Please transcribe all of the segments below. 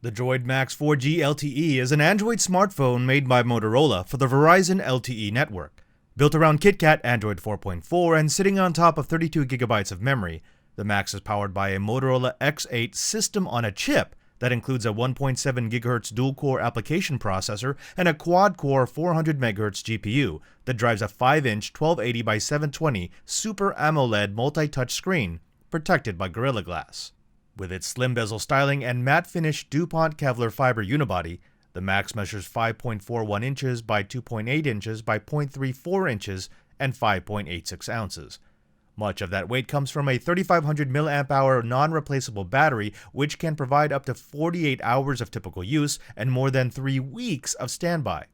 The Droid Maxx 4G LTE is an Android smartphone made by Motorola for the Verizon LTE network. Built around KitKat Android 4.4 and sitting on top of 32GB of memory, the Maxx is powered by a Motorola X8 system on a chip that includes a 1.7 GHz dual-core application processor and a quad-core 400 MHz GPU that drives a 5-inch 1280 by 720 Super AMOLED multi-touch screen protected by Gorilla Glass. With its slim bezel styling and matte finish DuPont Kevlar fiber unibody, the Maxx measures 5.41 inches by 2.8 inches by 0.34 inches and 5.86 ounces. Much of that weight comes from a 3500 mAh non-replaceable battery, which can provide up to 48 hours of typical use and more than 3 weeks of standby.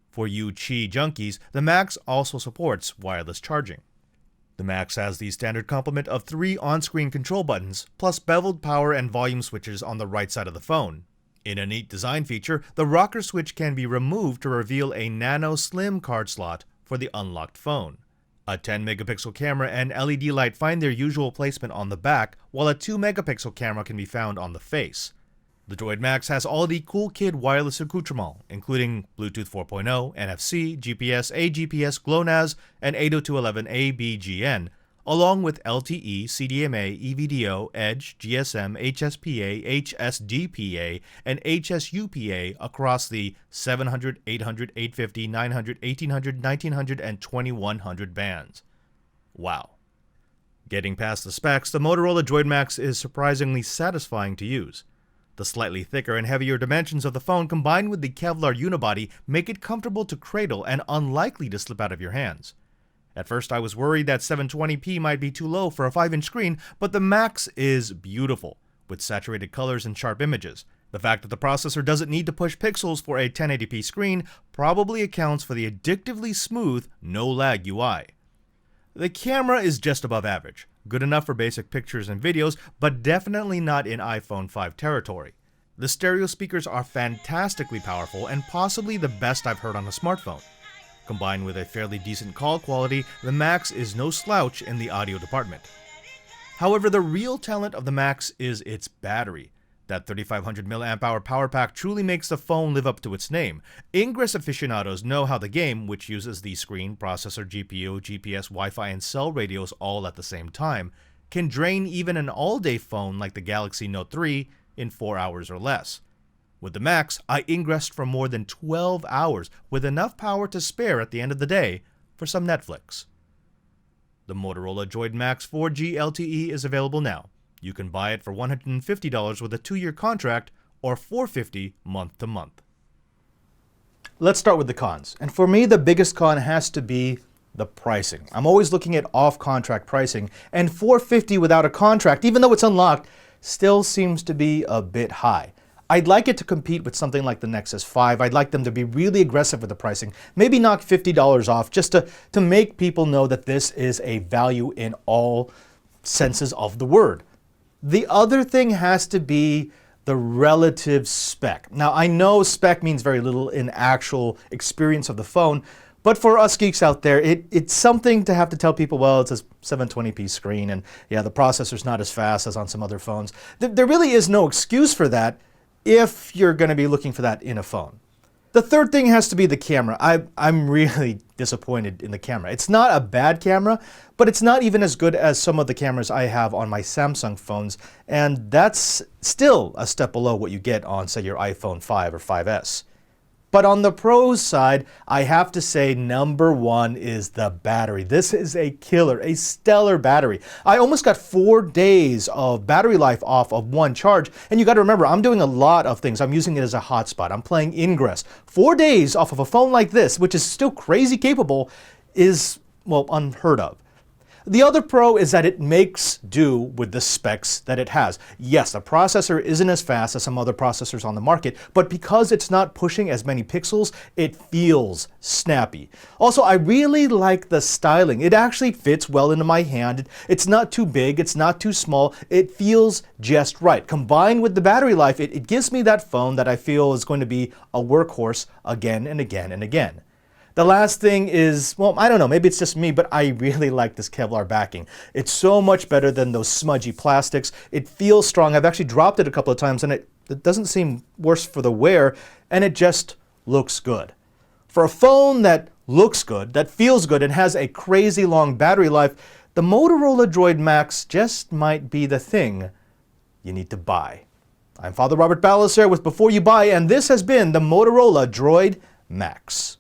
For you Qi junkies, the Maxx also supports wireless charging. The Maxx has the standard complement of 3 on-screen control buttons, plus beveled power and volume switches on the right side of the phone. In a neat design feature, the rocker switch can be removed to reveal a nano slim card slot for the unlocked phone. A 10-megapixel camera and LED light find their usual placement on the back, while a 2-megapixel camera can be found on the face. The Droid Maxx has all the cool kid wireless accoutrements, including Bluetooth 4.0, NFC, GPS, AGPS, GLONASS, and 802.11a BGN, along with LTE, CDMA, EVDO, Edge, GSM, HSPA, HSDPA, and HSUPA across the 700, 800, 850, 900, 1800, 1900, and 2100 bands. Wow. Getting past the specs, the Motorola Droid Maxx is surprisingly satisfying to use. The slightly thicker and heavier dimensions of the phone combined with the Kevlar unibody make it comfortable to cradle and unlikely to slip out of your hands. At first I was worried that 720p might be too low for a 5-inch screen, but the Maxx is beautiful, with saturated colors and sharp images. The fact that the processor doesn't need to push pixels for a 1080p screen probably accounts for the addictively smooth, no-lag UI. The camera is just above average. Good enough for basic pictures and videos, but definitely not in iPhone 5 territory. The stereo speakers are fantastically powerful and possibly the best I've heard on a smartphone. Combined with a fairly decent call quality, the Maxx is no slouch in the audio department. However, the real talent of the Maxx is its battery. That 3500 mAh power pack truly makes the phone live up to its name. Ingress aficionados know how the game, which uses the screen, processor, GPU, GPS, Wi-Fi, and cell radios all at the same time, can drain even an all-day phone like the Galaxy Note 3 in 4 hours or less. With the Maxx, I ingressed for more than 12 hours with enough power to spare at the end of the day for some Netflix. The Motorola Droid Maxx 4G LTE is available now. You can buy it for $150 with a 2-year contract or $450 month to month. Let's start with the cons. And for me, the biggest con has to be the pricing. I'm always looking at off-contract pricing, and $450 without a contract, even though it's unlocked, still seems to be a bit high. I'd like it to compete with something like the Nexus 5. I'd like them to be really aggressive with the pricing. Maybe knock $50 off just to make people know that this is a value in all senses of the word. The other thing has to be the relative spec. Now, I know spec means very little in actual experience of the phone, but for us geeks out there, it's something to have to tell people, well, it's a 720p screen, and yeah, the processor's not as fast as on some other phones. There really is no excuse for that if you're going to be looking for that in a phone. The third thing has to be the camera. I'm really disappointed in the camera. It's not a bad camera, but it's not even as good as some of the cameras I have on my Samsung phones, and that's still a step below what you get on, say, your iPhone 5 or 5S. But on the pros side, I have to say number one is the battery. This is a killer, a stellar battery. I almost got 4 days of battery life off of one charge. And you got to remember, I'm doing a lot of things. I'm using it as a hotspot. I'm playing Ingress. 4 days off of a phone like this, which is still crazy capable, is, well, unheard of. The other pro is that it makes do with the specs that it has. Yes, the processor isn't as fast as some other processors on the market, but because it's not pushing as many pixels, it feels snappy. Also, I really like the styling. It actually fits well into my hand. It's not too big, it's not too small. It feels just right. Combined with the battery life, it gives me that phone that I feel is going to be a workhorse again and again and again. The last thing is, well, I don't know, maybe it's just me, but I really like this Kevlar backing. It's so much better than those smudgy plastics. It feels strong. I've actually dropped it a couple of times and it It doesn't seem worse for the wear, and it just looks good. For a phone that looks good, that feels good, and has a crazy long battery life, the Motorola Droid Maxx just might be the thing you need to buy. I'm Father Robert Ballecer with Before You Buy, and this has been the Motorola Droid Maxx.